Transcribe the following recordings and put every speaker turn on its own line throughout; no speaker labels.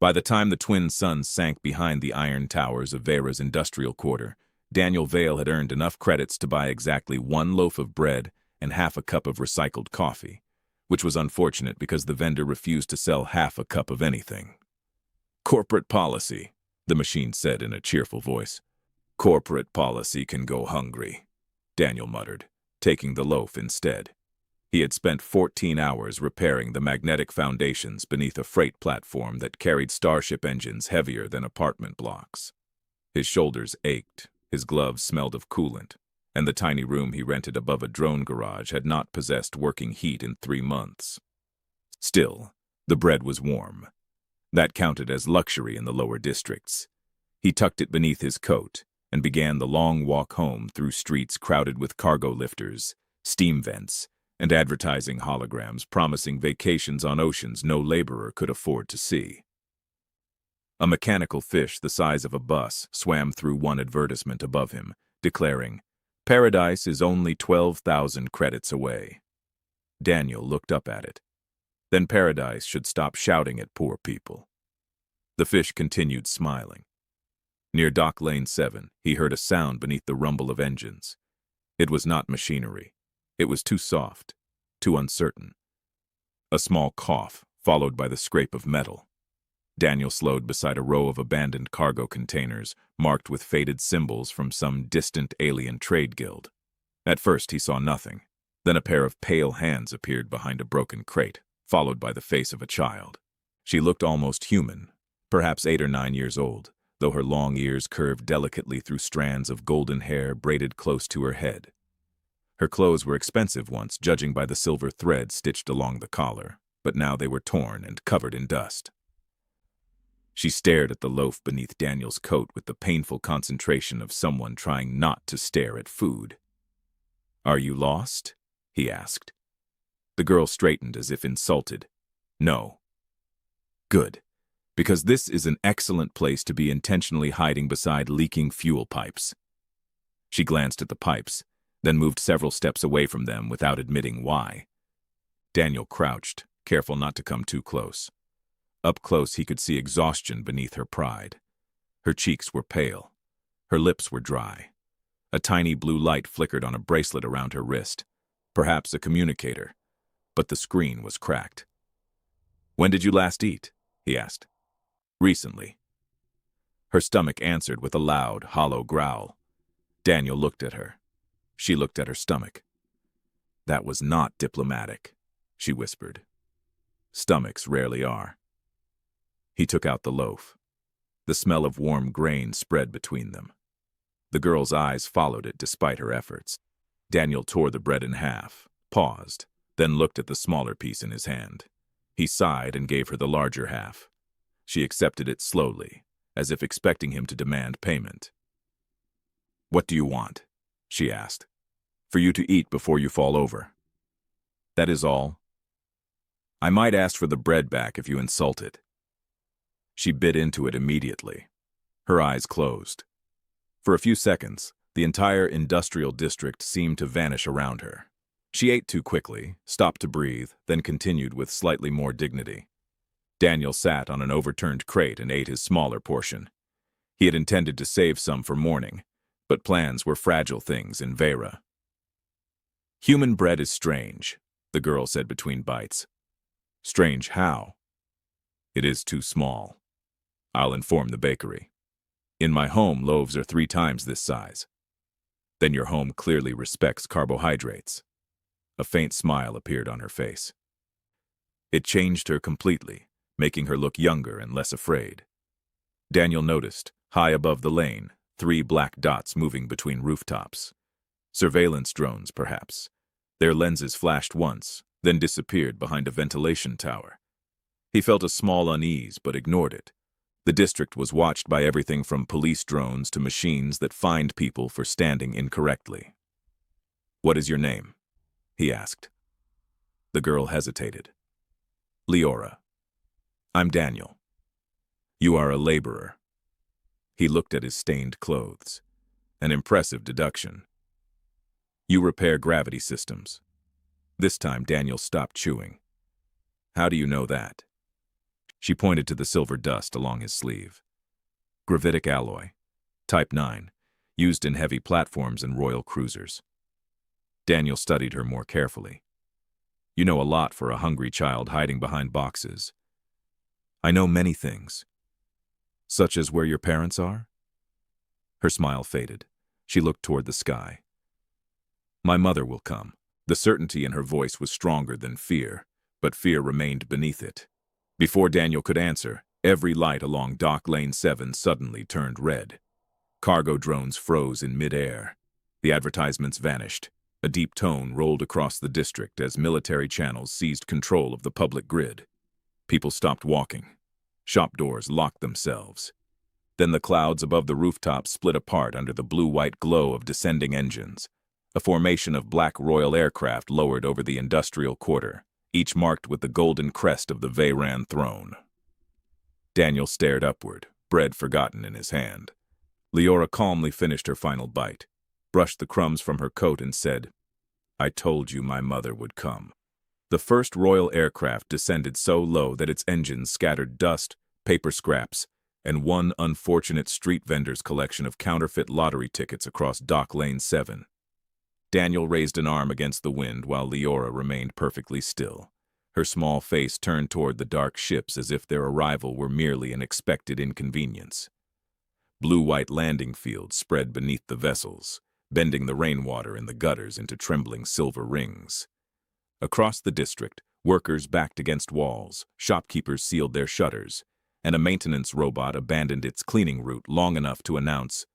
By the time the twin suns sank behind the iron towers of Vera's industrial quarter, Daniel Vale had earned enough credits to buy exactly 1 loaf of bread and half a cup of recycled coffee, which was unfortunate because the vendor refused to sell half a cup of anything. "Corporate policy," the machine said in a cheerful voice. "Corporate policy can go hungry," Daniel muttered, taking the loaf instead. He had spent 14 hours repairing the magnetic foundations beneath a freight platform that carried starship engines heavier than apartment blocks. His shoulders ached, his gloves smelled of coolant, and the tiny room he rented above a drone garage had not possessed working heat in 3 months. Still, the bread was warm. That counted as luxury in the lower districts. He tucked it beneath his coat and began the long walk home through streets crowded with cargo lifters, steam vents, and advertising holograms promising vacations on oceans no laborer could afford to see. A mechanical fish the size of a bus swam through one advertisement above him, declaring, "Paradise is only 12,000 credits away." Daniel looked up at it. Then Paradise should stop shouting at poor people. The fish continued smiling. Near Dock Lane 7, he heard a sound beneath the rumble of engines. It was not machinery. It was too soft, too uncertain. A small cough, followed by the scrape of metal. Daniel slowed beside a row of abandoned cargo containers, marked with faded symbols from some distant alien trade guild. At first he saw nothing. Then a pair of pale hands appeared behind a broken crate, followed by the face of a child. She looked almost human, perhaps 8 or 9 years old, though her long ears curved delicately through strands of golden hair braided close to her head. Her clothes were expensive once, judging by the silver thread stitched along the collar, but now they were torn and covered in dust. She stared at the loaf beneath Daniel's coat with the painful concentration of someone trying not to stare at food. "Are you lost?" he asked. The girl straightened as if insulted. "No." "Good, because this is an excellent place to be intentionally hiding beside leaking fuel pipes." She glanced at the pipes, then moved several steps away from them without admitting why. Daniel crouched, careful not to come too close. Up close he could see exhaustion beneath her pride. Her cheeks were pale. Her lips were dry. A tiny blue light flickered on a bracelet around her wrist, perhaps a communicator, but the screen was cracked. "When did you last eat?" he asked. "Recently." Her stomach answered with a loud, hollow growl. Daniel looked at her. She looked at her stomach. "That was not diplomatic," she whispered. "Stomachs rarely are." He took out the loaf. The smell of warm grain spread between them. The girl's eyes followed it despite her efforts. Daniel tore the bread in half, paused, then looked at the smaller piece in his hand. He sighed and gave her the larger half. She accepted it slowly, as if expecting him to demand payment. "What do you want?" she asked. "For you to eat before you fall over." "That is all." "I might ask for the bread back if you insult it." She bit into it immediately. Her eyes closed. For a few seconds, the entire industrial district seemed to vanish around her. She ate too quickly, stopped to breathe, then continued with slightly more dignity. Daniel sat on an overturned crate and ate his smaller portion. He had intended to save some for morning, but plans were fragile things in Vera. "Human bread is strange," the girl said between bites. "Strange how?" "It is too small. I'll inform the bakery. In my home, loaves are 3 times this size." "Then your home clearly respects carbohydrates." A faint smile appeared on her face. It changed her completely, making her look younger and less afraid. Daniel noticed, high above the lane, 3 black dots moving between rooftops. Surveillance drones, perhaps. Their lenses flashed once, then disappeared behind a ventilation tower. He felt a small unease but ignored it. The district was watched by everything from police drones to machines that fined people for standing incorrectly. "What is your name?" he asked. The girl hesitated. "Liora." "I'm Daniel." "You are a laborer." He looked at his stained clothes. An impressive deduction. "You repair gravity systems." This time Daniel stopped chewing. "How do you know that?" She pointed to the silver dust along his sleeve. Gravitic alloy, Type 9, used in heavy platforms and royal cruisers. Daniel studied her more carefully. You know a lot for a hungry child hiding behind boxes. I know many things. Such as where your parents are? Her smile faded. She looked toward the sky. My mother will come. The certainty in her voice was stronger than fear, but fear remained beneath it. Before Daniel could answer, every light along Dock Lane 7 suddenly turned red. Cargo drones froze in mid-air. The advertisements vanished. A deep tone rolled across the district as military channels seized control of the public grid. People stopped walking. Shop doors locked themselves. Then the clouds above the rooftops split apart under the blue-white glow of descending engines. A formation of black royal aircraft lowered over the industrial quarter, each marked with the golden crest of the Veyran throne. Daniel stared upward, bread forgotten in his hand. Liora calmly finished her final bite, brushed the crumbs from her coat and said, I told you my mother would come. The first royal aircraft descended so low that its engines scattered dust, paper scraps, and one unfortunate street vendor's collection of counterfeit lottery tickets across Dock Lane 7. Daniel raised an arm against the wind while Liora remained perfectly still. Her small face turned toward the dark ships as if their arrival were merely an expected inconvenience. Blue-white landing fields spread beneath the vessels, bending the rainwater in the gutters into trembling silver rings. Across the district, workers backed against walls, shopkeepers sealed their shutters, and a maintenance robot abandoned its cleaning route long enough to announce,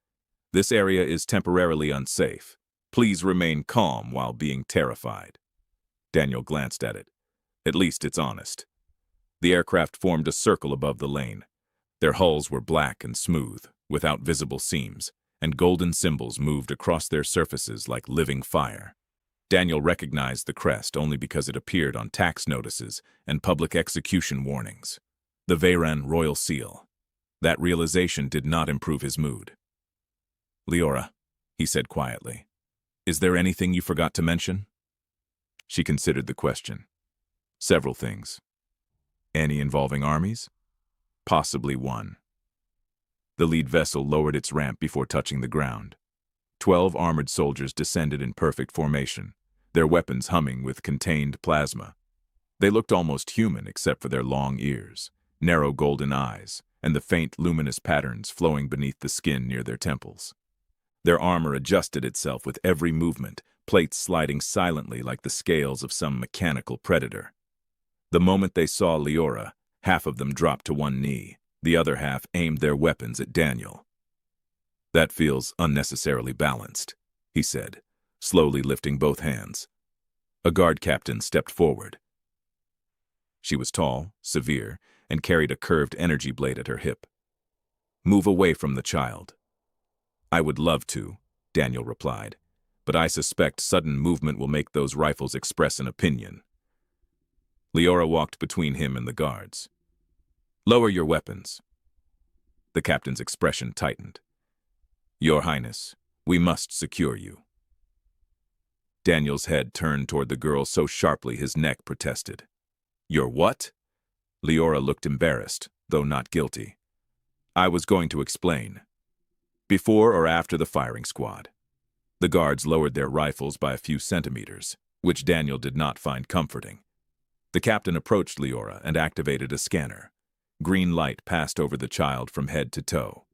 "This area is temporarily unsafe. Please remain calm while being terrified." Daniel glanced at it. At least it's honest. The aircraft formed a circle above the lane. Their hulls were black and smooth, without visible seams, and golden symbols moved across their surfaces like living fire. Daniel recognized the crest only because it appeared on tax notices and public execution warnings. The Veyran royal seal. That realization did not improve his mood. Liora, he said quietly, is there anything you forgot to mention? She considered the question. Several things. Any involving armies? Possibly one. The lead vessel lowered its ramp before touching the ground. 12 armored soldiers descended in perfect formation, their weapons humming with contained plasma. They looked almost human except for their long ears, narrow golden eyes, and the faint luminous patterns flowing beneath the skin near their temples. Their armor adjusted itself with every movement, plates sliding silently like the scales of some mechanical predator. The moment they saw Liora, half of them dropped to one knee. The other half aimed their weapons at Daniel. That feels unnecessarily balanced, he said, slowly lifting both hands. A guard captain stepped forward. She was tall, severe, and carried a curved energy blade at her hip. Move away from the child. I would love to, Daniel replied, but I suspect sudden movement will make those rifles express an opinion. Liora walked between him and the guards. Lower your weapons. The captain's expression tightened. Your Highness, we must secure you. Daniel's head turned toward the girl so sharply his neck protested. Your what? Liora looked embarrassed, though not guilty. I was going to explain. Before or after the firing squad. The guards lowered their rifles by a few centimeters, which Daniel did not find comforting. The captain approached Liora and activated a scanner. Green light passed over the child from head to toe.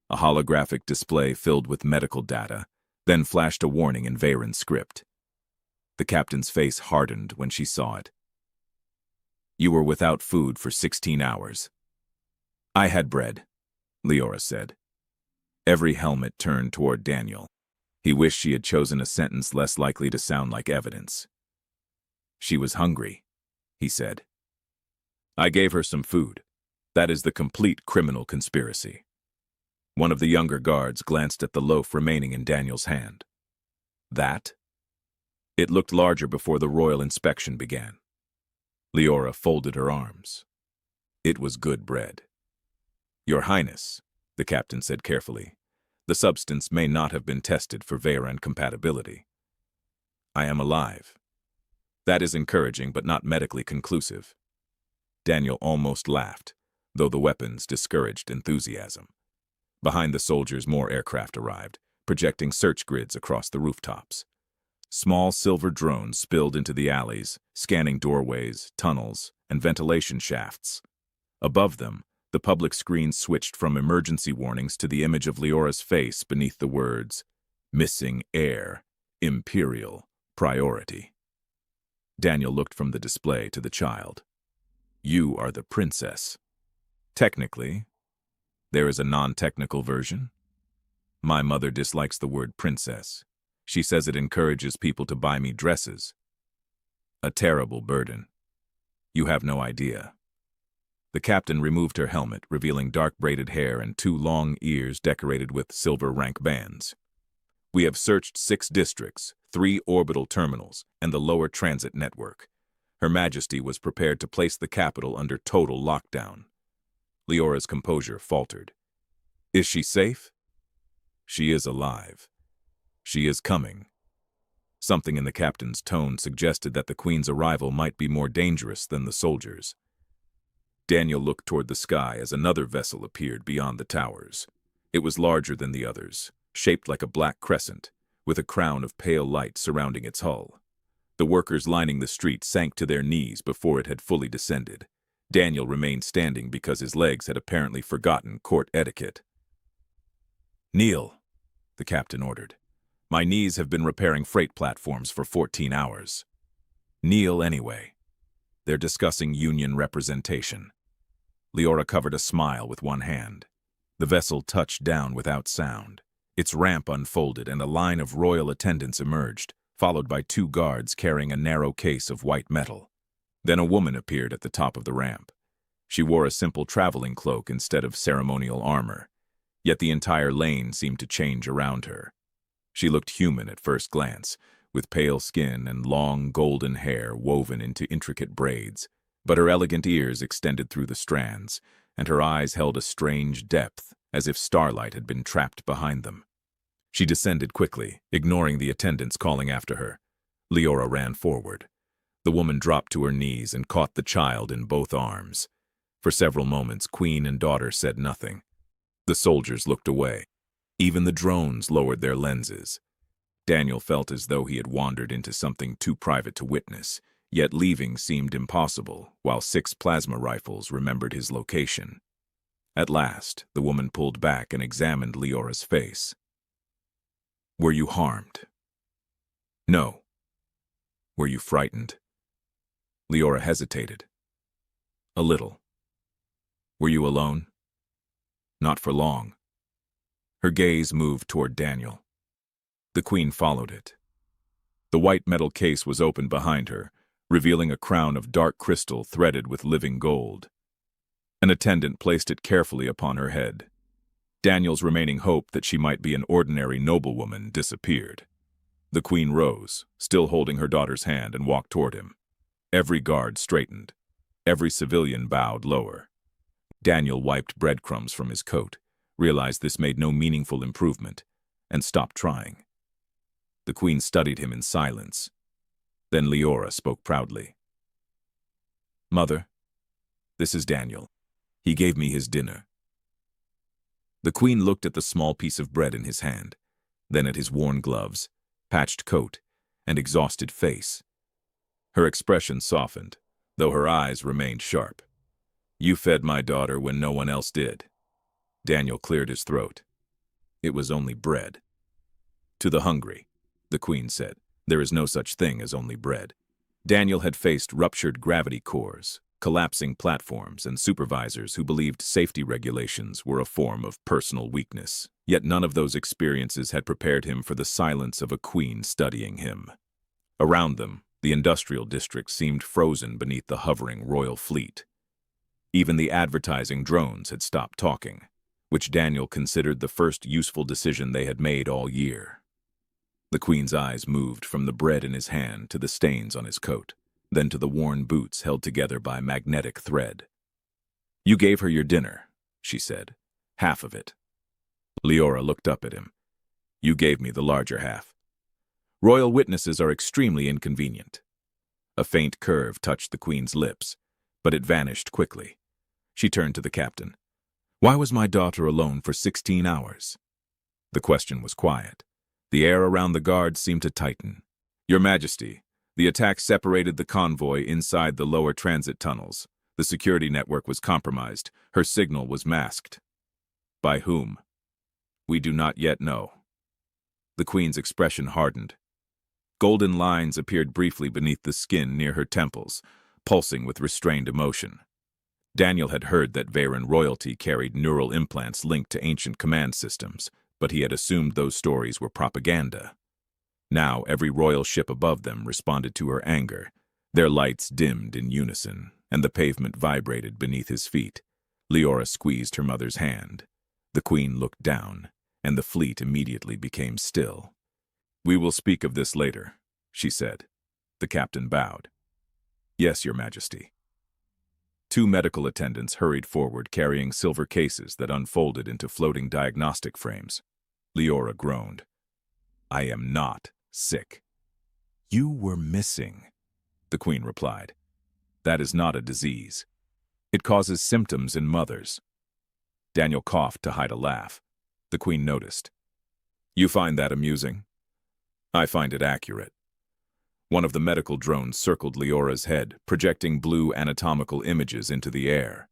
A holographic display filled with medical data, then flashed a warning in Veyran script. The captain's face hardened when she saw it. You were without food for 16 hours. I had bread, Liora said. Every helmet turned toward Daniel. He wished she had chosen a sentence less likely to sound like evidence. She was hungry, he said. I gave her some food. That is the complete criminal conspiracy. One of the younger guards glanced at the loaf remaining in Daniel's hand. That? It looked larger before the royal inspection began. Liora folded her arms. It was good bread. Your Highness, the captain said carefully, the substance may not have been tested for Veyran compatibility. I am alive. That is encouraging but not medically conclusive. Daniel almost laughed. though the weapons discouraged enthusiasm. Behind the soldiers, more aircraft arrived, projecting search grids across the rooftops. Small silver drones spilled into the alleys, scanning doorways, tunnels, and ventilation shafts. Above them, the public screen switched from emergency warnings to the image of Liora's face beneath the words, "Missing Heir, Imperial Priority." Daniel looked from the display to the child. "You are the princess." "Technically. There is a non-technical version. My mother dislikes the word princess. She says it encourages people to buy me dresses. A terrible burden. You have no idea." The captain removed her helmet, revealing dark braided hair and 2 long ears decorated with silver rank bands. "We have searched 6 districts, 3 orbital terminals, and the lower transit network. Her Majesty was prepared to place the capital under total lockdown." Liora's composure faltered. "Is she safe?" "She is alive. She is coming." Something in the captain's tone suggested that the Queen's arrival might be more dangerous than the soldiers. Daniel looked toward the sky as another vessel appeared beyond the towers. It was larger than the others, shaped like a black crescent, with a crown of pale light surrounding its hull. The workers lining the street sank to their knees before it had fully descended. Daniel remained standing because his legs had apparently forgotten court etiquette. "Kneel," the captain ordered. "My knees have been repairing freight platforms for 14 hours. Kneel anyway. They're discussing union representation." Liora covered a smile with one hand. The vessel touched down without sound. Its ramp unfolded and a line of royal attendants emerged, followed by 2 guards carrying a narrow case of white metal. Then a woman appeared at the top of the ramp. She wore a simple traveling cloak instead of ceremonial armor, yet the entire lane seemed to change around her. She looked human at first glance, with pale skin and long golden hair woven into intricate braids, but her elegant ears extended through the strands, and her eyes held a strange depth, as if starlight had been trapped behind them. She descended quickly, ignoring the attendants calling after her. Liora ran forward. The woman dropped to her knees and caught the child in both arms. For several moments, Queen and daughter said nothing. The soldiers looked away. Even the drones lowered their lenses. Daniel felt as though he had wandered into something too private to witness, yet leaving seemed impossible, while 6 plasma rifles remembered his location. At last, the woman pulled back and examined Liora's face. "Were you harmed?" "No." "Were you frightened?" Liora hesitated. "A little." "Were you alone?" "Not for long." Her gaze moved toward Daniel. The Queen followed it. The white metal case was open behind her, revealing a crown of dark crystal threaded with living gold. An attendant placed it carefully upon her head. Daniel's remaining hope that she might be an ordinary noblewoman disappeared. The Queen rose, still holding her daughter's hand, and walked toward him. Every guard straightened. Every civilian bowed lower. Daniel wiped breadcrumbs from his coat, realized this made no meaningful improvement, and stopped trying. The Queen studied him in silence. Then Liora spoke proudly. "Mother, this is Daniel. He gave me his dinner." The Queen looked at the small piece of bread in his hand, then at his worn gloves, patched coat, and exhausted face. Her expression softened, though her eyes remained sharp. "You fed my daughter when no one else did." Daniel cleared his throat. "It was only bread." "To the hungry," the Queen said, "there is no such thing as only bread." Daniel had faced ruptured gravity cores, collapsing platforms, and supervisors who believed safety regulations were a form of personal weakness. Yet none of those experiences had prepared him for the silence of a queen studying him. Around them, the industrial district seemed frozen beneath the hovering royal fleet. Even the advertising drones had stopped talking, which Daniel considered the first useful decision they had made all year. The Queen's eyes moved from the bread in his hand to the stains on his coat, then to the worn boots held together by magnetic thread. "You gave her your dinner," she said. "Half of it." Liora looked up at him. "You gave me the larger half." "Royal witnesses are extremely inconvenient." A faint curve touched the Queen's lips, but it vanished quickly. She turned to the captain. Why was my daughter alone for 16 hours? The question was quiet. The air around the guard seemed to tighten. Your Majesty, the attack separated the convoy inside the lower transit tunnels. The security network was compromised. Her signal was masked. By whom? We do not yet know. The Queen's expression hardened. Golden lines appeared briefly beneath the skin near her temples, pulsing with restrained emotion. Daniel had heard that Varen royalty carried neural implants linked to ancient command systems, but he had assumed those stories were propaganda. Now every royal ship above them responded to her anger. Their lights dimmed in unison, and the pavement vibrated beneath his feet. Liora squeezed her mother's hand. The Queen looked down, and the fleet immediately became still. We will speak of this later, she said. The captain bowed. Yes, Your Majesty. 2 medical attendants hurried forward carrying silver cases that unfolded into floating diagnostic frames. Liora groaned. I am not sick. You were missing, the Queen replied. That is not a disease. It causes symptoms in mothers. Daniel coughed to hide a laugh. The Queen noticed. You find that amusing? I find it accurate. One of the medical drones circled Liora's head, projecting blue anatomical images into the air.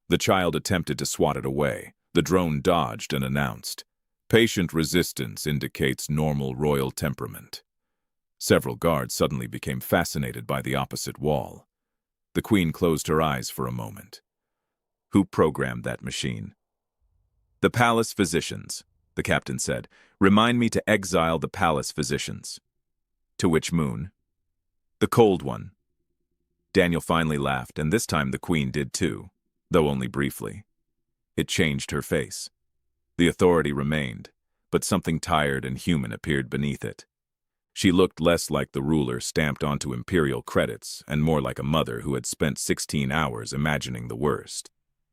The child attempted to swat it away. The drone dodged and announced, Patient resistance indicates normal royal temperament. Several guards suddenly became fascinated by the opposite wall. The Queen closed her eyes for a moment. Who programmed that machine? The palace physicians, the captain said. Remind me to exile the palace physicians. To which moon? The cold one. Daniel finally laughed, and this time the Queen did too, though only briefly. It changed her face. The authority remained, but something tired and human appeared beneath it. She looked less like the ruler stamped onto imperial credits and more like a mother who had spent 16 hours imagining the worst.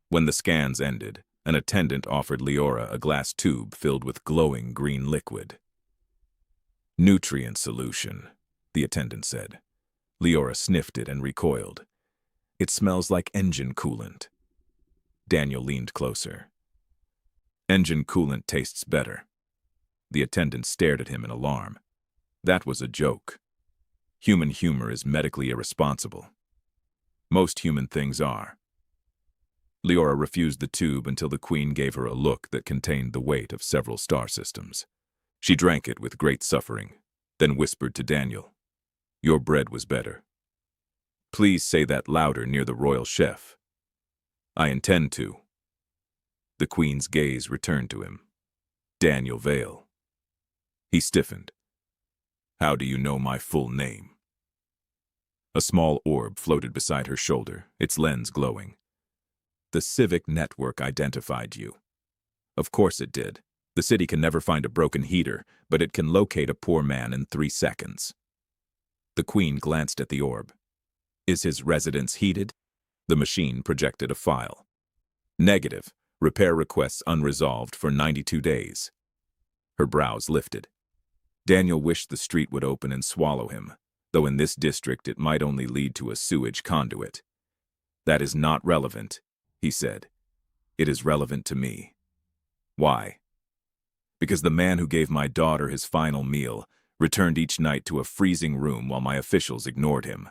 When the scans ended, an attendant offered Liora a glass tube filled with glowing green liquid. Nutrient solution, the attendant said. Liora sniffed it and recoiled. It smells like engine coolant. Daniel leaned closer. Engine coolant tastes better. The attendant stared at him in alarm. That was a joke. Human humor is medically irresponsible. Most human things are. Liora refused the tube until the Queen gave her a look that contained the weight of several star systems. She drank it with great suffering, then whispered to Daniel, Your bread was better. Please say that louder near the royal chef. I intend to. The Queen's gaze returned to him. Daniel Vale. He stiffened. How do you know my full name? A small orb floated beside her shoulder, its lens glowing. The civic network identified you. Of course it did. The city can never find a broken heater, but it can locate a poor man in 3 seconds. The Queen glanced at the orb. Is his residence heated? The machine projected a file. Negative. Repair requests unresolved for 92 days. Her brows lifted. Daniel wished the street would open and swallow him, though in this district it might only lead to a sewage conduit. That is not relevant, he said. It is relevant to me. Why? Because the man who gave my daughter his final meal returned each night to a freezing room while my officials ignored him.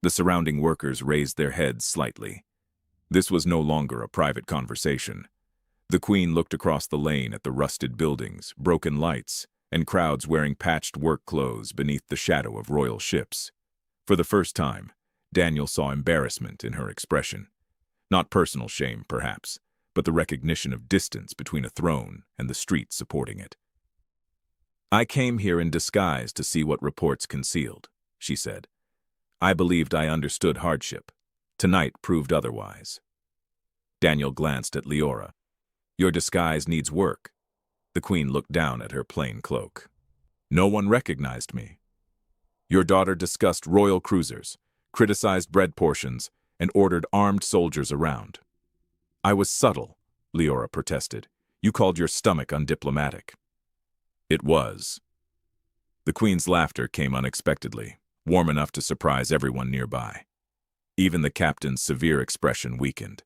The surrounding workers raised their heads slightly. This was no longer a private conversation. The Queen looked across the lane at the rusted buildings, broken lights, and crowds wearing patched work clothes beneath the shadow of royal ships. For the first time, Daniel saw embarrassment in her expression. Not personal shame, perhaps, but the recognition of distance between a throne and the street supporting it. I came here in disguise to see what reports concealed, she said. I believed I understood hardship. Tonight proved otherwise. Daniel glanced at Liora. Your disguise needs work. The Queen looked down at her plain cloak. No one recognized me. Your daughter discussed royal cruisers, criticized bread portions, and ordered armed soldiers around. I was subtle, Liora protested. You called your stomach undiplomatic. It was. The Queen's laughter came unexpectedly, warm enough to surprise everyone nearby. Even the captain's severe expression weakened.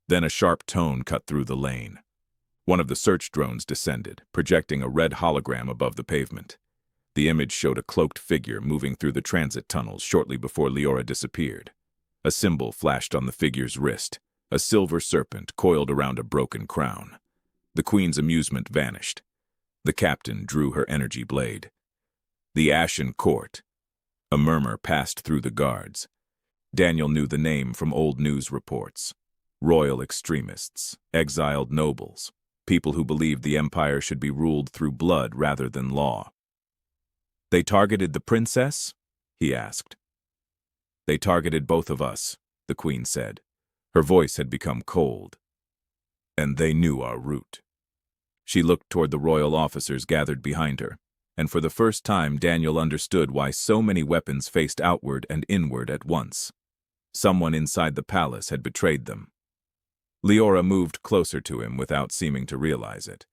Then a sharp tone cut through the lane. One of the search drones descended, projecting a red hologram above the pavement. The image showed a cloaked figure moving through the transit tunnels shortly before Liora disappeared. A symbol flashed on the figure's wrist, a silver serpent coiled around a broken crown. The Queen's amusement vanished. The captain drew her energy blade. The Ashen Court. A murmur passed through the guards. Daniel knew the name from old news reports. Royal extremists, exiled nobles, people who believed the empire should be ruled through blood rather than law. "They targeted the princess?" he asked. "They targeted both of us," the Queen said. Her voice had become cold. "And they knew our route." She looked toward the royal officers gathered behind her, and for the first time Daniel understood why so many weapons faced outward and inward at once. Someone inside the palace had betrayed them. Liora moved closer to him without seeming to realize it.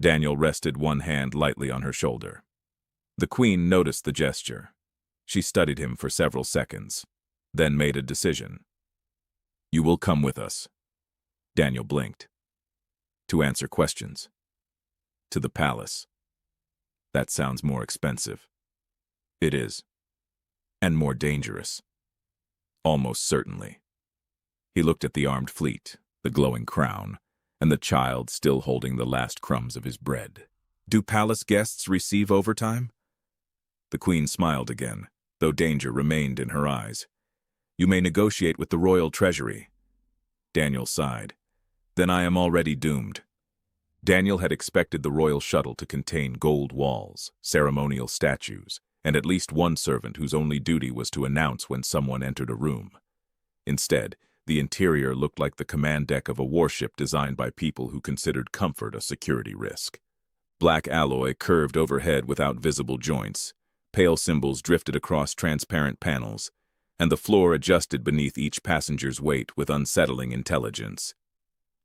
Daniel rested one hand lightly on her shoulder. The Queen noticed the gesture. She studied him for several seconds, then made a decision. "You will come with us." Daniel blinked. "To answer questions." "To the palace." "That sounds more expensive." "It is. And more dangerous." "Almost certainly." He looked at the armed fleet, the glowing crown, and the child still holding the last crumbs of his bread. "Do palace guests receive overtime?" The Queen smiled again, though danger remained in her eyes. "You may negotiate with the royal treasury." Daniel sighed. "Then I am already doomed." Daniel had expected the royal shuttle to contain gold walls, ceremonial statues, and at least one servant whose only duty was to announce when someone entered a room. Instead, the interior looked like the command deck of a warship designed by people who considered comfort a security risk. Black alloy curved overhead without visible joints, pale symbols drifted across transparent panels, and the floor adjusted beneath each passenger's weight with unsettling intelligence.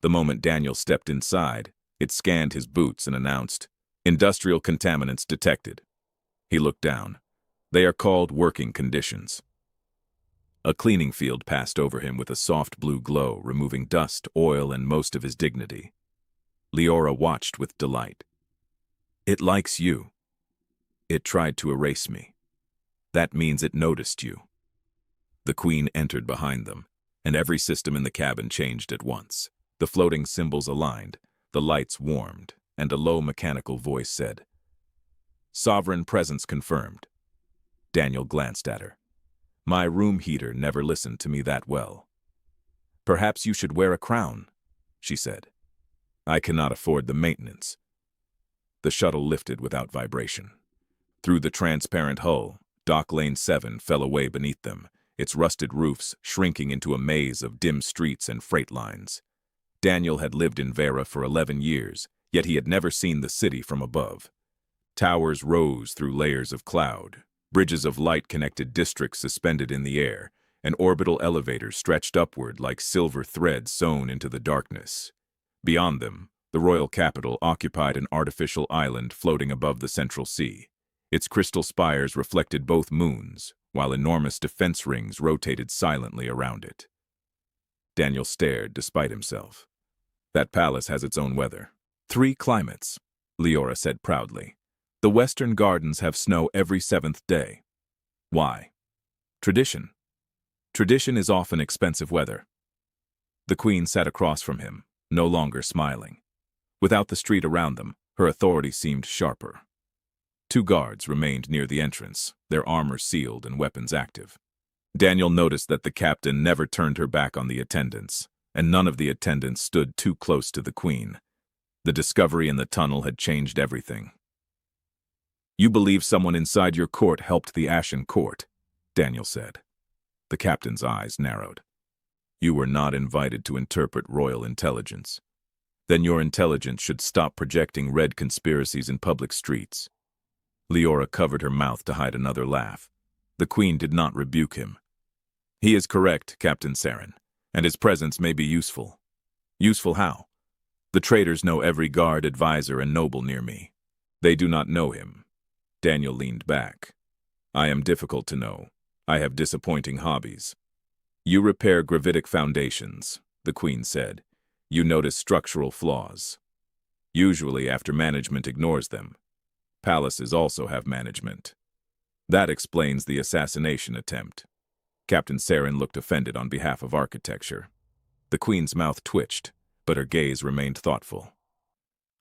The moment Daniel stepped inside, it scanned his boots and announced, "Industrial contaminants detected." He looked down. "They are called working conditions." A cleaning field passed over him with a soft blue glow, removing dust, oil, and most of his dignity. Liora watched with delight. "It likes you. It tried to erase me. That means it noticed you." The Queen entered behind them, and every system in the cabin changed at once. The floating symbols aligned, the lights warmed, and a low mechanical voice said, "Sovereign presence confirmed." Daniel glanced at her. "My room heater never listened to me that well." "Perhaps you should wear a crown," she said. "I cannot afford the maintenance." The shuttle lifted without vibration. Through the transparent hull, Dock Lane 7 fell away beneath them, its rusted roofs shrinking into a maze of dim streets and freight lines. Daniel had lived in Vera for 11 years, yet he had never seen the city from above. Towers rose through layers of cloud, bridges of light connected districts suspended in the air, and orbital elevators stretched upward like silver threads sewn into the darkness. Beyond them, the royal capital occupied an artificial island floating above the central sea. Its crystal spires reflected both moons, while enormous defense rings rotated silently around it. Daniel stared despite himself. "That palace has its own weather. 3 climates," Liora said proudly. "The Western Gardens have snow every 7th day. Why? Tradition. Tradition is often expensive weather." The Queen sat across from him, no longer smiling. Without the street around them, her authority seemed sharper. 2 guards remained near the entrance, their armor sealed and weapons active. Daniel noticed that the captain never turned her back on the attendants, and none of the attendants stood too close to the Queen. The discovery in the tunnel had changed everything. "You believe someone inside your court helped the Ashen Court," Daniel said. The captain's eyes narrowed. "You were not invited to interpret royal intelligence. Then your intelligence should stop projecting red conspiracies in public streets." Liora covered her mouth to hide another laugh. The Queen did not rebuke him. "He is correct, Captain Serin, and his presence may be useful." "Useful how?" "The traitors know every guard, advisor, and noble near me. They do not know him." Daniel leaned back. "I am difficult to know. I have disappointing hobbies." "You repair gravitic foundations. the Queen said. You notice structural flaws. Usually after management ignores them. Palaces also have management. That explains the assassination attempt. Captain Serin looked offended on behalf of architecture. The Queen's mouth twitched, but her gaze remained thoughtful.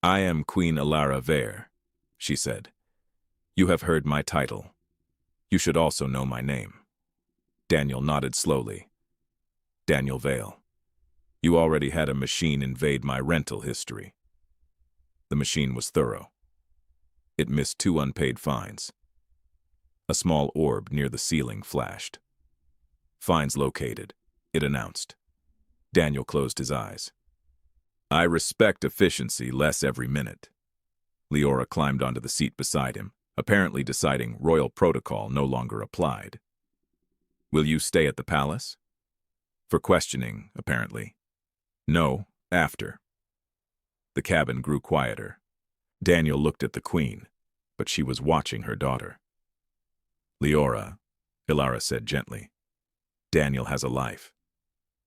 I am Queen Elara Vare, she said. You have heard my title. You should also know my name. Daniel nodded slowly. Daniel Vale. You already had a machine invade my rental history. The machine was thorough. It missed 2 unpaid fines. A small orb near the ceiling flashed. Fines located, it announced. Daniel closed his eyes. I respect efficiency less every minute. Liora climbed onto the seat beside him, apparently deciding royal protocol no longer applied. Will you stay at the palace? For questioning, apparently. No, after. The cabin grew quieter. Daniel looked at the Queen, but she was watching her daughter. Liora, Elara said gently. Daniel has a life.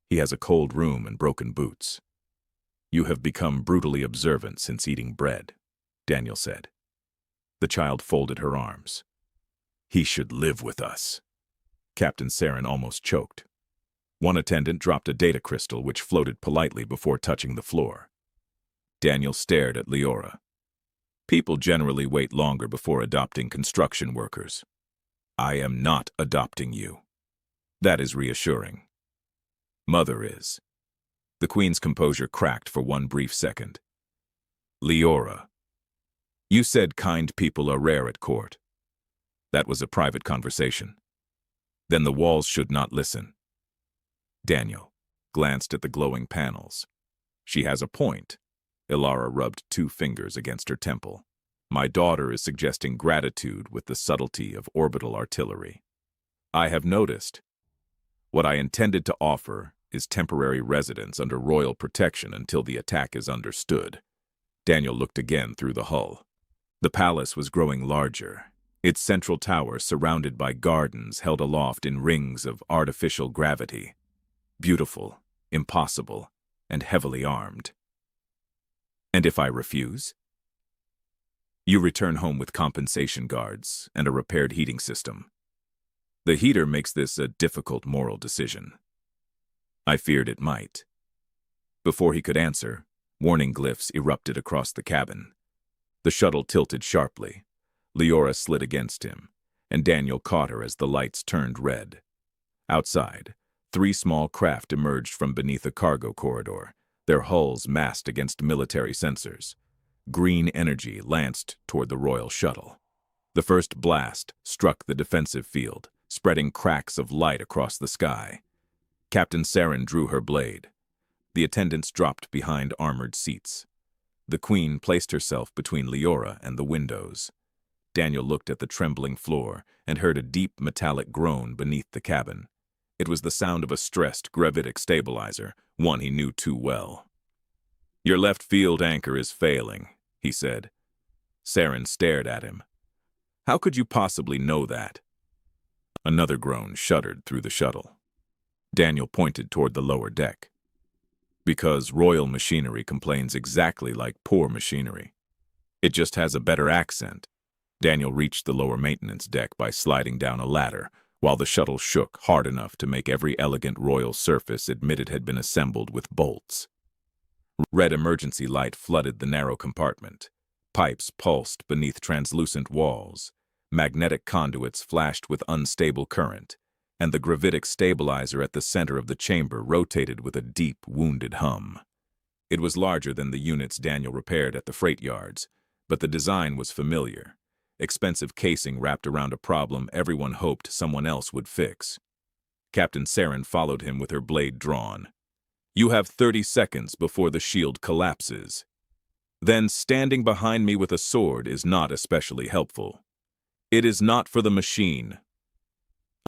He has a cold room and broken boots. You have become brutally observant since eating bread, Daniel said. The child folded her arms. He should live with us. Captain Serin almost choked. One attendant dropped a data crystal which floated politely before touching the floor. Daniel stared at Liora. People generally wait longer before adopting construction workers. I am not adopting you. That is reassuring. Mother is. The Queen's composure cracked for one brief second. Liora, you said kind people are rare at court. That was a private conversation. Then the walls should not listen. Daniel glanced at the glowing panels. She has a point. Elara rubbed 2 fingers against her temple. My daughter is suggesting gratitude with the subtlety of orbital artillery. I have noticed. What I intended to offer is temporary residence under royal protection until the attack is understood. Daniel looked again through the hull. The palace was growing larger, its central tower surrounded by gardens held aloft in rings of artificial gravity. Beautiful, impossible, and heavily armed. And if I refuse? You return home with compensation guards and a repaired heating system. The heater makes this a difficult moral decision. I feared it might. Before he could answer, warning glyphs erupted across the cabin. The shuttle tilted sharply. Liora slid against him, and Daniel caught her as the lights turned red. Outside, 3 small craft emerged from beneath a cargo corridor, their hulls massed against military sensors. Green energy lanced toward the royal shuttle. The first blast struck the defensive field, spreading cracks of light across the sky. Captain Serin drew her blade. The attendants dropped behind armored seats. The Queen placed herself between Liora and the windows. Daniel looked at the trembling floor and heard a deep metallic groan beneath the cabin. It was the sound of a stressed gravitic stabilizer, one he knew too well. Your left field anchor is failing, he said. Serin stared at him. How could you possibly know that? Another groan shuddered through the shuttle. Daniel pointed toward the lower deck. Because royal machinery complains exactly like poor machinery. It just has a better accent. Daniel reached the lower maintenance deck by sliding down a ladder, while the shuttle shook hard enough to make every elegant royal surface admit it had been assembled with bolts. Red emergency light flooded the narrow compartment. Pipes pulsed beneath translucent walls. Magnetic conduits flashed with unstable current, and the gravitic stabilizer at the center of the chamber rotated with a deep, wounded hum. It was larger than the units Daniel repaired at the freight yards, but the design was familiar. Expensive casing wrapped around a problem everyone hoped someone else would fix. Captain Serin followed him with her blade drawn. You have 30 seconds before the shield collapses. Then standing behind me with a sword is not especially helpful. It is not for the machine.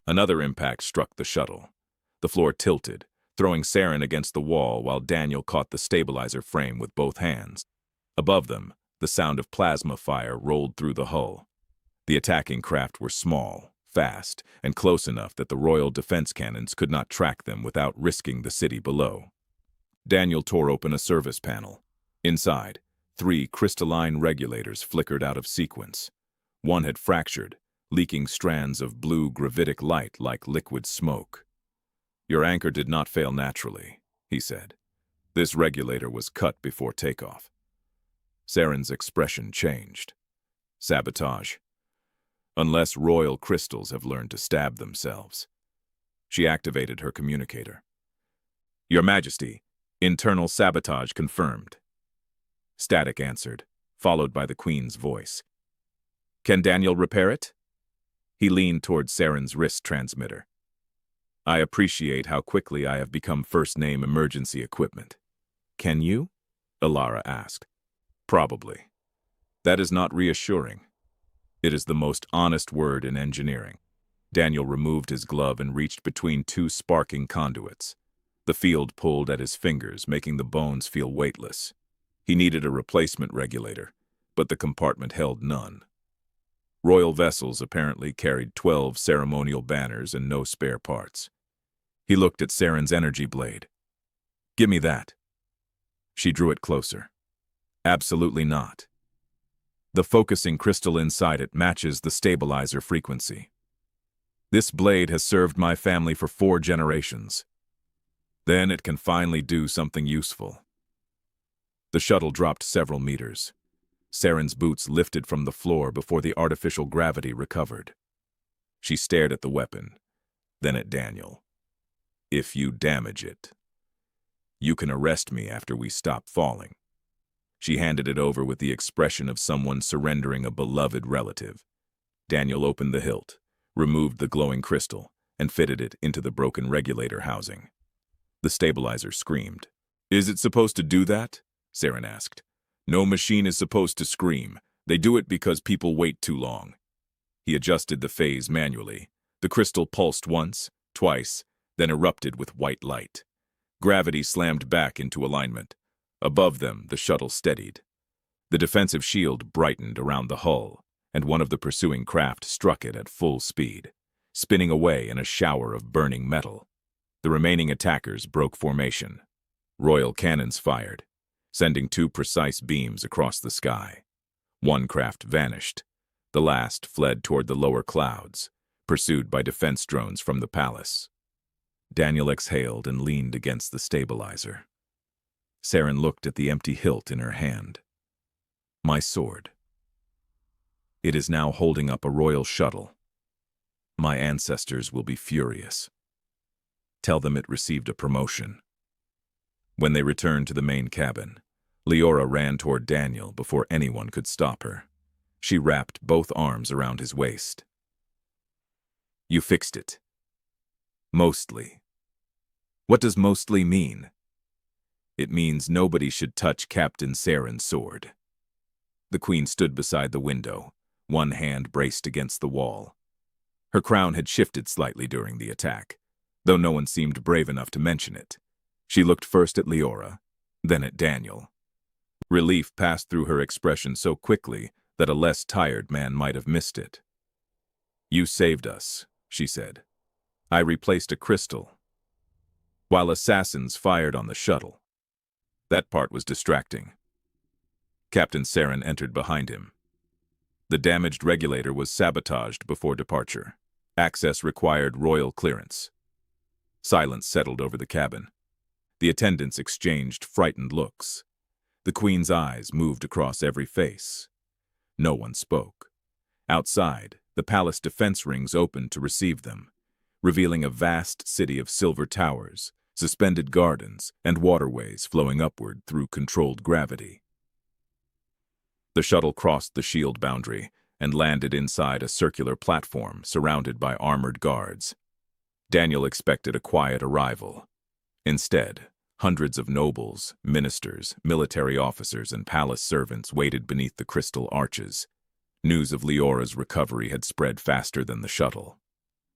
Another impact struck the shuttle. The floor tilted, throwing Serin against the wall while Daniel caught the stabilizer frame with both hands. Above them, the sound of plasma fire rolled through the hull. The attacking craft were small, fast, and close enough that the royal defense cannons could not track them without risking the city below. Daniel tore open a service panel. Inside, 3 crystalline regulators flickered out of sequence. One had fractured, leaking strands of blue gravitic light like liquid smoke. "Your anchor did not fail naturally," he said. "This regulator was cut before takeoff." Serin's expression changed. "Sabotage. Unless royal crystals have learned to stab themselves." She activated her communicator. "Your Majesty, internal sabotage confirmed." Static answered, followed by the Queen's voice. "Can Daniel repair it?" He leaned toward Serin's wrist transmitter. "I appreciate how quickly I have become first-name emergency equipment." "Can you?" Elara asked. "Probably. That is not reassuring. It is the most honest word in engineering." Daniel removed his glove and reached between 2 sparking conduits. The field pulled at his fingers, making the bones feel weightless. He needed a replacement regulator, but the compartment held none. Royal vessels apparently carried 12 ceremonial banners and no spare parts. He looked at Serin's energy blade. "Give me that." She drew it closer. "Absolutely not. The focusing crystal inside it matches the stabilizer frequency. This blade has served my family for 4 generations. Then it can finally do something useful." The shuttle dropped several meters. Serin's boots lifted from the floor before the artificial gravity recovered. She stared at the weapon, then at Daniel. "If you damage it, you can arrest me after we stop falling." She handed it over with the expression of someone surrendering a beloved relative. Daniel opened the hilt, removed the glowing crystal, and fitted it into the broken regulator housing. The stabilizer screamed. "Is it supposed to do that?" Serin asked. "No machine is supposed to scream. They do it because people wait too long." He adjusted the phase manually. The crystal pulsed once, twice, then erupted with white light. Gravity slammed back into alignment. Above them, the shuttle steadied. The defensive shield brightened around the hull, and one of the pursuing craft struck it at full speed, spinning away in a shower of burning metal. The remaining attackers broke formation. Royal cannons fired, sending 2 precise beams across the sky. One craft vanished. The last fled toward the lower clouds, pursued by defense drones from the palace. Daniel exhaled and leaned against the stabilizer. Serin looked at the empty hilt in her hand. "My sword. It is now holding up a royal shuttle. My ancestors will be furious. Tell them it received a promotion." When they returned to the main cabin, Liora ran toward Daniel before anyone could stop her. She wrapped both arms around his waist. "You fixed it." "Mostly." "What does mostly mean?" "It means nobody should touch Captain Serin's sword." The Queen stood beside the window, one hand braced against the wall. Her crown had shifted slightly during the attack, though no one seemed brave enough to mention it. She looked first at Liora, then at Daniel. Relief passed through her expression so quickly that a less tired man might have missed it. "You saved us," she said. "I replaced a crystal, while assassins fired on the shuttle." That part was distracting. Captain Serin entered behind him. The damaged regulator was sabotaged before departure. Access required royal clearance. Silence settled over the cabin. The attendants exchanged frightened looks. The Queen's eyes moved across every face. No one spoke. Outside, the palace defense rings opened to receive them, revealing a vast city of silver towers, suspended gardens, and waterways flowing upward through controlled gravity. The shuttle crossed the shield boundary and landed inside a circular platform surrounded by armored guards. Daniel expected a quiet arrival. Instead, hundreds of nobles, ministers, military officers, and palace servants waited beneath the crystal arches. News of Liora's recovery had spread faster than the shuttle.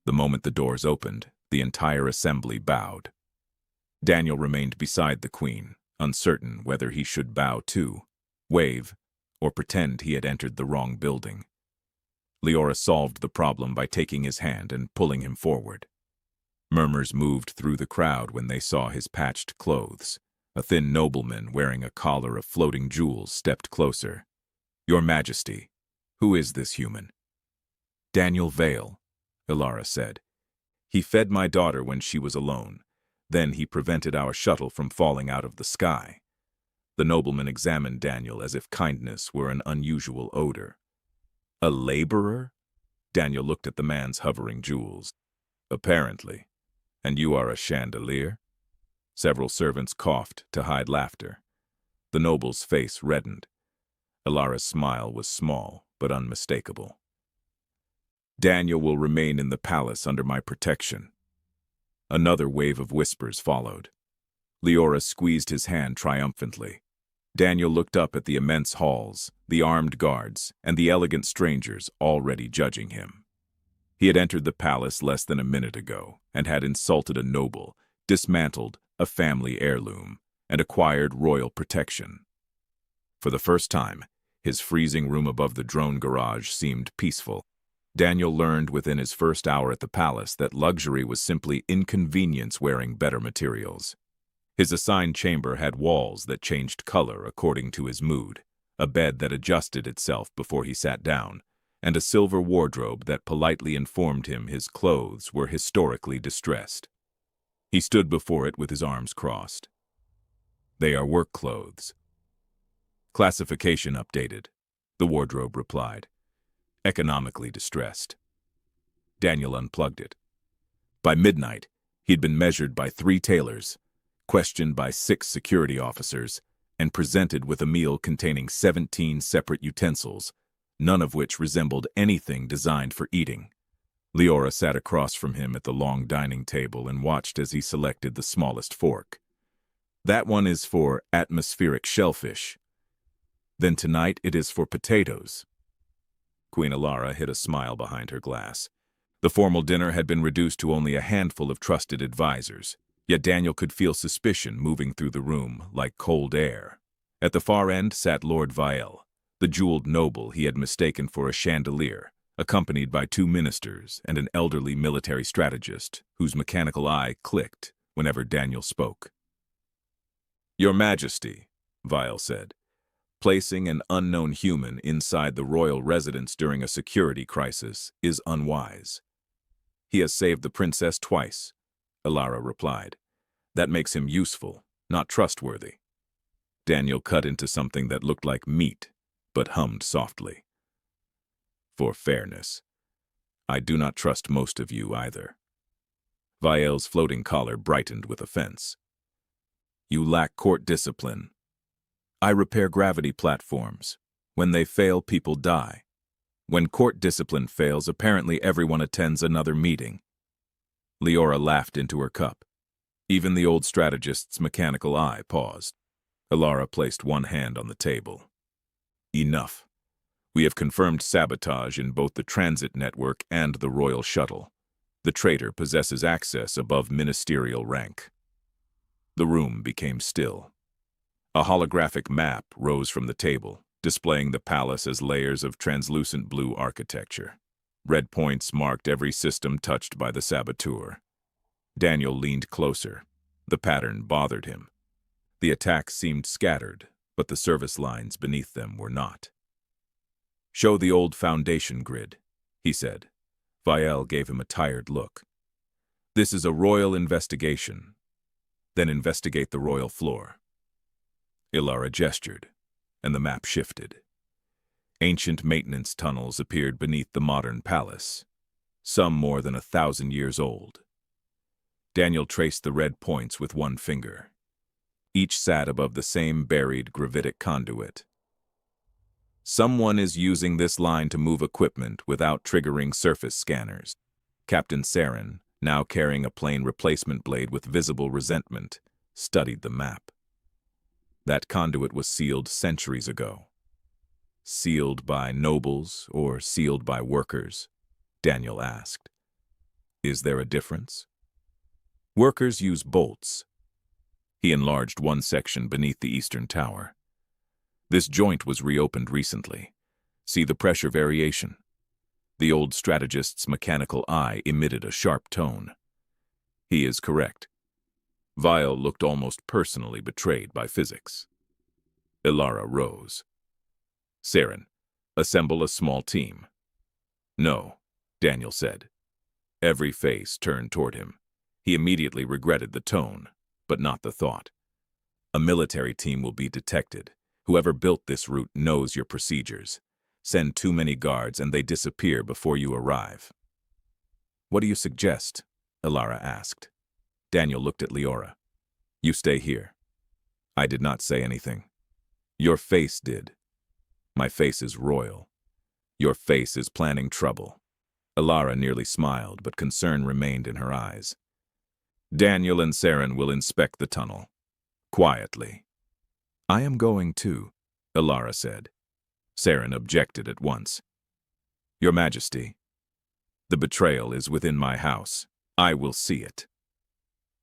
The moment the doors opened, the entire assembly bowed. Daniel remained beside the Queen, uncertain whether he should bow too, wave, or pretend he had entered the wrong building. Liora solved the problem by taking his hand and pulling him forward. Murmurs moved through the crowd when they saw his patched clothes, A thin nobleman wearing a collar of floating jewels stepped closer. "Your Majesty, who is this human?" "Daniel Vale," Elara said. "He fed my daughter when she was alone. Then he prevented our shuttle from falling out of the sky." The nobleman examined Daniel as if kindness were an unusual odor. "A laborer?" Daniel looked at the man's hovering jewels. "Apparently. And you are a chandelier?" Several servants coughed to hide laughter. The noble's face reddened. Elara's smile was small but unmistakable. "Daniel will remain in the palace under my protection." Another wave of whispers followed. Liora squeezed his hand triumphantly. Daniel looked up at the immense halls, the armed guards, and the elegant strangers already judging him. He had entered the palace less than a minute ago and had insulted a noble, dismantled a family heirloom, and acquired royal protection. For the first time, his freezing room above the drone garage seemed peaceful. Daniel learned within his first hour at the palace that luxury was simply inconvenience wearing better materials. His assigned chamber had walls that changed color according to his mood, a bed that adjusted itself before he sat down, and a silver wardrobe that politely informed him his clothes were historically distressed. He stood before it with his arms crossed. "They are work clothes." "Classification updated," the wardrobe replied. "Economically distressed." Daniel unplugged it. By midnight, he'd been measured by 3 tailors, questioned by 6 security officers, and presented with a meal containing 17 separate utensils, none of which resembled anything designed for eating. Liora sat across from him at the long dining table and watched as he selected the smallest fork. "That one is for atmospheric shellfish. Then tonight it is for potatoes." Queen Elara hid a smile behind her glass. The formal dinner had been reduced to only a handful of trusted advisors, yet Daniel could feel suspicion moving through the room like cold air. At the far end sat Lord Vael, the jeweled noble he had mistaken for a chandelier, accompanied by 2 ministers and an elderly military strategist whose mechanical eye clicked whenever Daniel spoke. "Your Majesty," Vael said, "placing an unknown human inside the royal residence during a security crisis is unwise." "He has saved the princess twice," Elara replied. "That makes him useful, not trustworthy." Daniel cut into something that looked like meat, but hummed softly. "For fairness, I do not trust most of you either." Vael's floating collar brightened with offense. "You lack court discipline. I repair gravity platforms. When they fail, people die. When court discipline fails, apparently everyone attends another meeting." Liora laughed into her cup. Even the old strategist's mechanical eye paused. Elara placed one hand on the table. "Enough. We have confirmed sabotage in both the transit network and the royal shuttle. The traitor possesses access above ministerial rank." The room became still. A holographic map rose from the table, displaying the palace as layers of translucent blue architecture. Red points marked every system touched by the saboteur. Daniel leaned closer. The pattern bothered him. The attacks seemed scattered, but the service lines beneath them were not. "Show the old foundation grid," he said. Vael gave him a tired look. "This is a royal investigation. Then investigate the royal floor." Elara gestured, and the map shifted. Ancient maintenance tunnels appeared beneath the modern palace, some more than 1,000 years old. Daniel traced the red points with one finger. Each sat above the same buried gravitic conduit. "Someone is using this line to move equipment without triggering surface scanners." Captain Serin, now carrying a plain replacement blade with visible resentment, studied the map. "That conduit was sealed centuries ago." "Sealed by nobles or sealed by workers?" Daniel asked. "Is there a difference?" "Workers use bolts." He enlarged one section beneath the eastern tower. "This joint was reopened recently. See the pressure variation." The old strategist's mechanical eye emitted a sharp tone. "He is correct." Vial looked almost personally betrayed by physics. Elara rose. Serin, assemble a small team. No, Daniel said. Every face turned toward him. He immediately regretted the tone, but not the thought. A military team will be detected. Whoever built this route knows your procedures. Send too many guards and they disappear before you arrive. What do you suggest? Elara asked. Daniel looked at Liora. You stay here. I did not say anything. Your face did. My face is royal. Your face is planning trouble. Elara nearly smiled, but concern remained in her eyes. Daniel and Serin will inspect the tunnel. Quietly. I am going too, Elara said. Serin objected at once. Your Majesty, the betrayal is within my house. I will see it.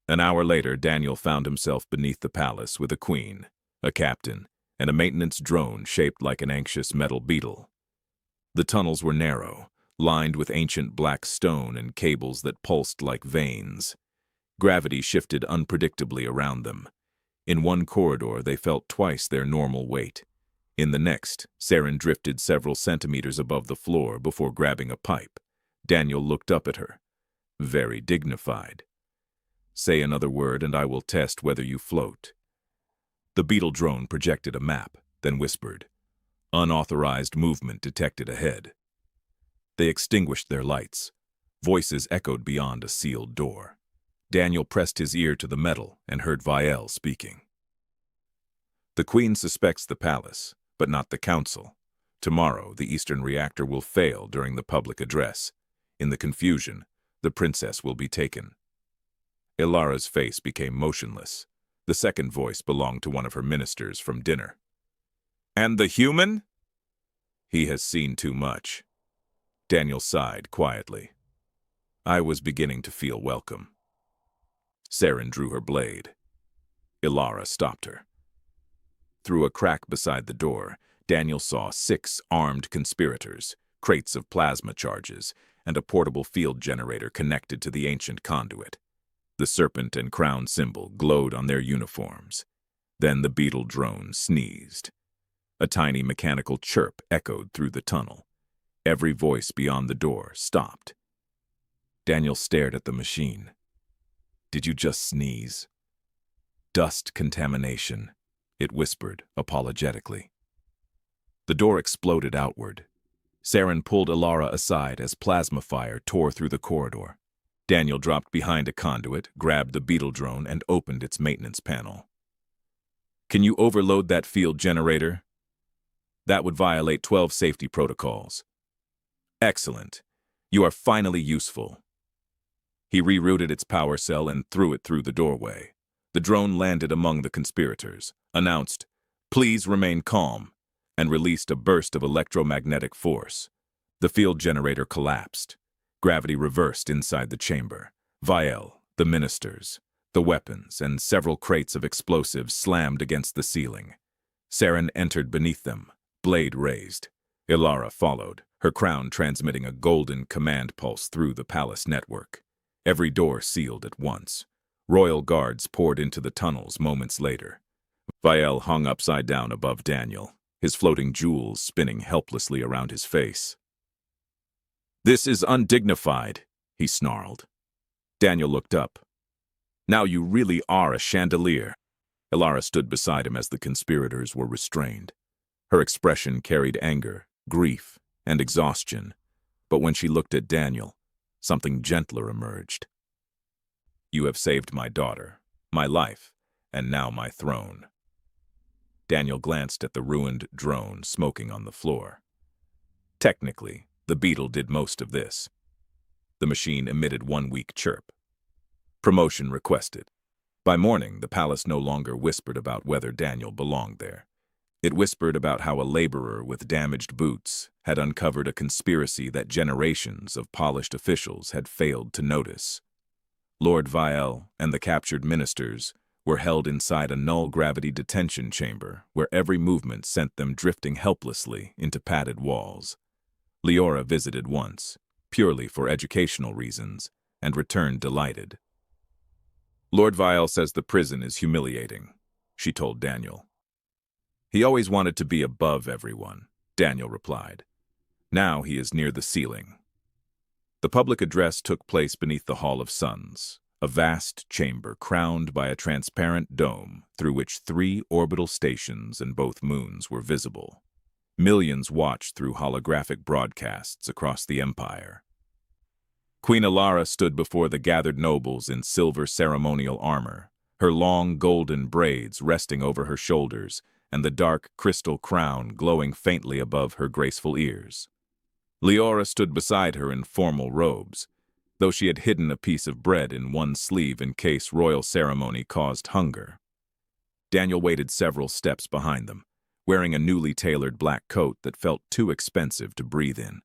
An hour later, Daniel found himself beneath the palace with a queen, a captain, and a maintenance drone shaped like an anxious metal beetle. The tunnels were narrow, lined with ancient black stone and cables that pulsed like veins. Gravity shifted unpredictably around them. In one corridor, they felt twice their normal weight. In the next, Serin drifted several centimeters above the floor before grabbing a pipe. Daniel looked up at her, very dignified. Say another word and I will test whether you float. The beetle drone projected a map, then whispered. Unauthorized movement detected ahead. They extinguished their lights. Voices echoed beyond a sealed door. Daniel pressed his ear to the metal and heard Vial speaking. The Queen suspects the palace, but not the council. Tomorrow, the Eastern reactor will fail during the public address. In the confusion, the princess will be taken. Elara's face became motionless. The second voice belonged to one of her ministers from dinner. And the human? He has seen too much. Daniel sighed quietly. I was beginning to feel welcome. Serin drew her blade. Elara stopped her. Through a crack beside the door, Daniel saw 6 armed conspirators, crates of plasma charges, and a portable field generator connected to the ancient conduit. The serpent and crown symbol glowed on their uniforms. Then the beetle drone sneezed. A tiny mechanical chirp echoed through the tunnel. Every voice beyond the door stopped. Daniel stared at the machine. Did you just sneeze? Dust contamination, it whispered apologetically. The door exploded outward. Serin pulled Elara aside as plasma fire tore through the corridor. Daniel dropped behind a conduit, grabbed the beetle drone, and opened its maintenance panel. Can you overload that field generator? That would violate 12 safety protocols. Excellent. You are finally useful. He rerouted its power cell and threw it through the doorway. The drone landed among the conspirators, announced, "Please remain calm," and released a burst of electromagnetic force. The field generator collapsed. Gravity reversed inside the chamber. Vial, the ministers, the weapons, and several crates of explosives slammed against the ceiling. Serin entered beneath them, blade raised. Elara followed, her crown transmitting a golden command pulse through the palace network. Every door sealed at once. Royal guards poured into the tunnels moments later. Vial hung upside down above Daniel, his floating jewels spinning helplessly around his face. This is undignified, he snarled. Daniel looked up. Now you really are a chandelier. Elara stood beside him as the conspirators were restrained. Her expression carried anger, grief, and exhaustion, but when she looked at Daniel, something gentler emerged. You have saved my daughter, my life, and now my throne. Daniel glanced at the ruined drone smoking on the floor. Technically, the beetle did most of this. The machine emitted one weak chirp. Promotion requested. By morning, the palace no longer whispered about whether Daniel belonged there. It whispered about how a laborer with damaged boots had uncovered a conspiracy that generations of polished officials had failed to notice. Lord Vial and the captured ministers were held inside a null-gravity detention chamber where every movement sent them drifting helplessly into padded walls. Liora visited once, purely for educational reasons, and returned delighted. Lord Vile says the prison is humiliating, she told Daniel. He always wanted to be above everyone, Daniel replied. Now he is near the ceiling. The public address took place beneath the Hall of Suns, a vast chamber crowned by a transparent dome through which 3 orbital stations and both moons were visible. Millions watched through holographic broadcasts across the empire. Queen Elara stood before the gathered nobles in silver ceremonial armor, her long golden braids resting over her shoulders and the dark crystal crown glowing faintly above her graceful ears. Liora stood beside her in formal robes, though she had hidden a piece of bread in one sleeve in case royal ceremony caused hunger. Daniel waited several steps behind them, wearing a newly tailored black coat that felt too expensive to breathe in.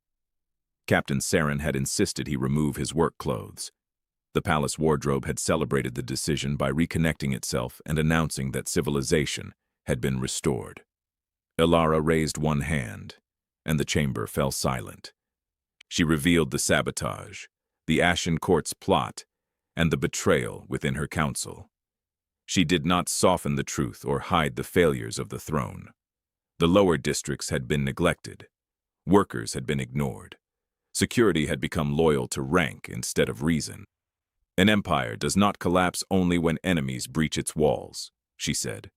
Captain Serin had insisted he remove his work clothes. The palace wardrobe had celebrated the decision by reconnecting itself and announcing that civilization had been restored. Elara raised one hand, and the chamber fell silent. She revealed the sabotage, the Ashen Court's plot, and the betrayal within her council. She did not soften the truth or hide the failures of the throne. The lower districts had been neglected. Workers had been ignored. Security had become loyal to rank instead of reason. An empire does not collapse only when enemies breach its walls, she said.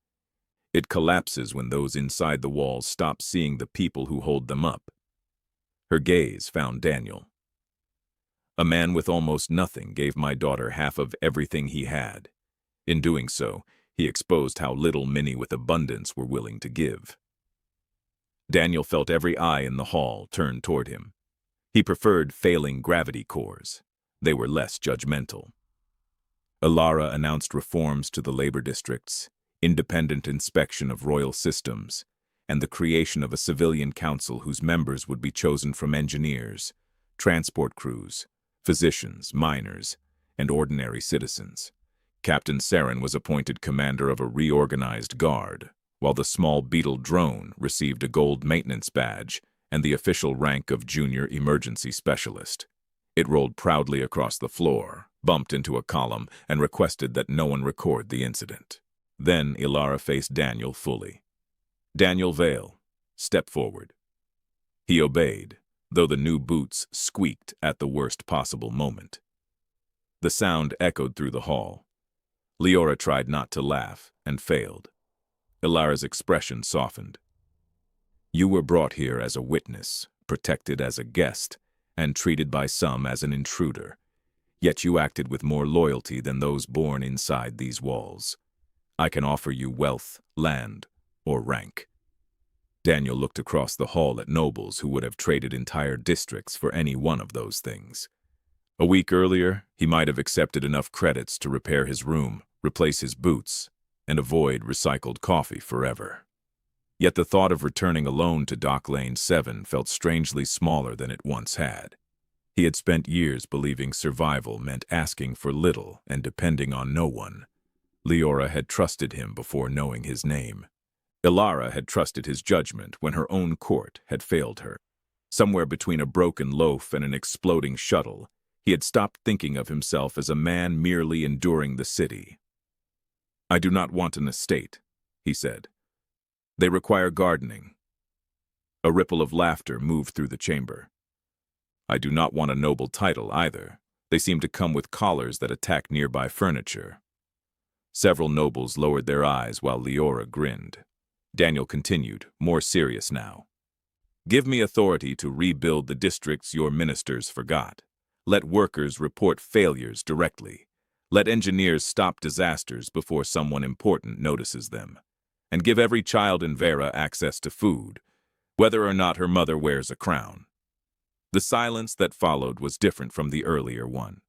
It collapses when those inside the walls stop seeing the people who hold them up. Her gaze found Daniel. A man with almost nothing gave my daughter half of everything he had. In doing so, he exposed how little many with abundance were willing to give. Daniel felt every eye in the hall turn toward him. He preferred failing gravity cores. They were less judgmental. Elara announced reforms to the labor districts, independent inspection of royal systems, and the creation of a civilian council whose members would be chosen from engineers, transport crews, physicians, miners, and ordinary citizens. Captain Serin was appointed commander of a reorganized guard, while the small beetle drone received a gold maintenance badge and the official rank of junior emergency specialist. It rolled proudly across the floor, bumped into a column, and requested that no one record the incident. Then Elara faced Daniel fully. Daniel Vale, step forward. He obeyed, though the new boots squeaked at the worst possible moment. The sound echoed through the hall. Liora tried not to laugh and failed. Elara's expression softened. You were brought here as a witness, protected as a guest, and treated by some as an intruder. Yet you acted with more loyalty than those born inside these walls. I can offer you wealth, land, or rank. Daniel looked across the hall at nobles who would have traded entire districts for any one of those things. A week earlier, he might have accepted enough credits to repair his room, replace his boots, and avoid recycled coffee forever. Yet the thought of returning alone to Dock Lane 7 felt strangely smaller than it once had. He had spent years believing survival meant asking for little and depending on no one. Liora had trusted him before knowing his name. Elara had trusted his judgment when her own court had failed her. Somewhere between a broken loaf and an exploding shuttle, he had stopped thinking of himself as a man merely enduring the city. I do not want an estate, he said. They require gardening. A ripple of laughter moved through the chamber. I do not want a noble title either. They seem to come with collars that attack nearby furniture. Several nobles lowered their eyes while Liora grinned. Daniel continued, more serious now. Give me authority to rebuild the districts your ministers forgot. Let workers report failures directly. Let engineers stop disasters before someone important notices them. And give every child in Vera access to food, whether or not her mother wears a crown. The silence that followed was different from the earlier one.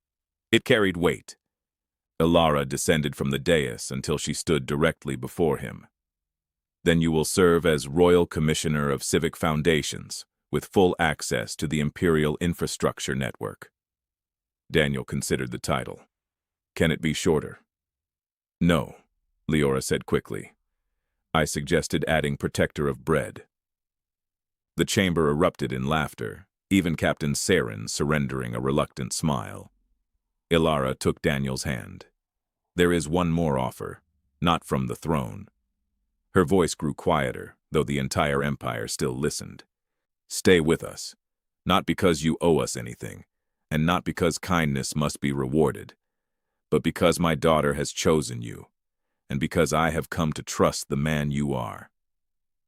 It carried weight. Elara descended from the dais until she stood directly before him. Then you will serve as Royal Commissioner of Civic Foundations, with full access to the Imperial Infrastructure Network. Daniel considered the title. Can it be shorter? No, Liora said quickly. I suggested adding Protector of Bread. The chamber erupted in laughter, even Captain Serin surrendering a reluctant smile. Elara took Daniel's hand. There is one more offer, not from the throne. Her voice grew quieter, though the entire empire still listened. Stay with us, not because you owe us anything, and not because kindness must be rewarded, but because my daughter has chosen you, and because I have come to trust the man you are.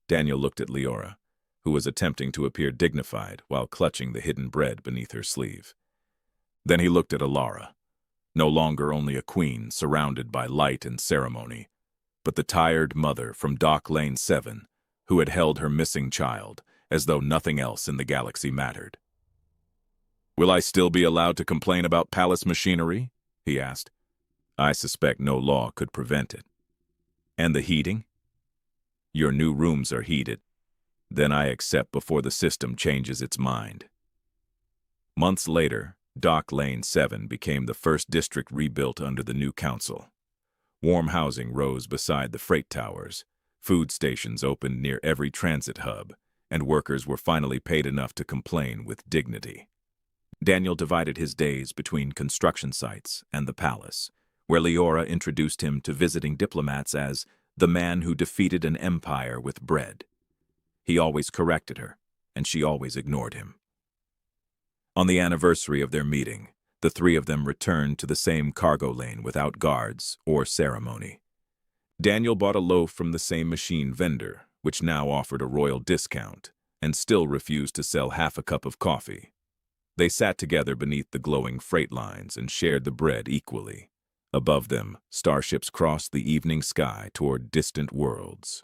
Daniel looked at Liora, who was attempting to appear dignified while clutching the hidden bread beneath her sleeve. Then he looked at Elara, no longer only a queen surrounded by light and ceremony, but the tired mother from Dock Lane 7, who had held her missing child as though nothing else in the galaxy mattered. "Will I still be allowed to complain about palace machinery?" he asked. "I suspect no law could prevent it." "And the heating?" "Your new rooms are heated. Then I accept before the system changes its mind." Months later, Dock Lane 7 became the first district rebuilt under the new council. Warm housing rose beside the freight towers, food stations opened near every transit hub, and workers were finally paid enough to complain with dignity. Daniel divided his days between construction sites and the palace, where Liora introduced him to visiting diplomats as the man who defeated an empire with bread. He always corrected her, and she always ignored him. On the anniversary of their meeting, the three of them returned to the same cargo lane without guards or ceremony. Daniel bought a loaf from the same machine vendor, which now offered a royal discount, and still refused to sell half a cup of coffee. They sat together beneath the glowing freight lines and shared the bread equally. Above them, starships crossed the evening sky toward distant worlds.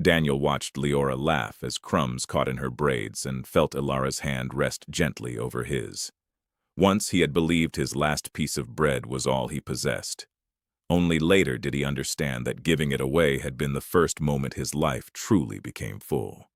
Daniel watched Liora laugh as crumbs caught in her braids and felt Elara's hand rest gently over his. Once he had believed his last piece of bread was all he possessed. Only later did he understand that giving it away had been the first moment his life truly became full.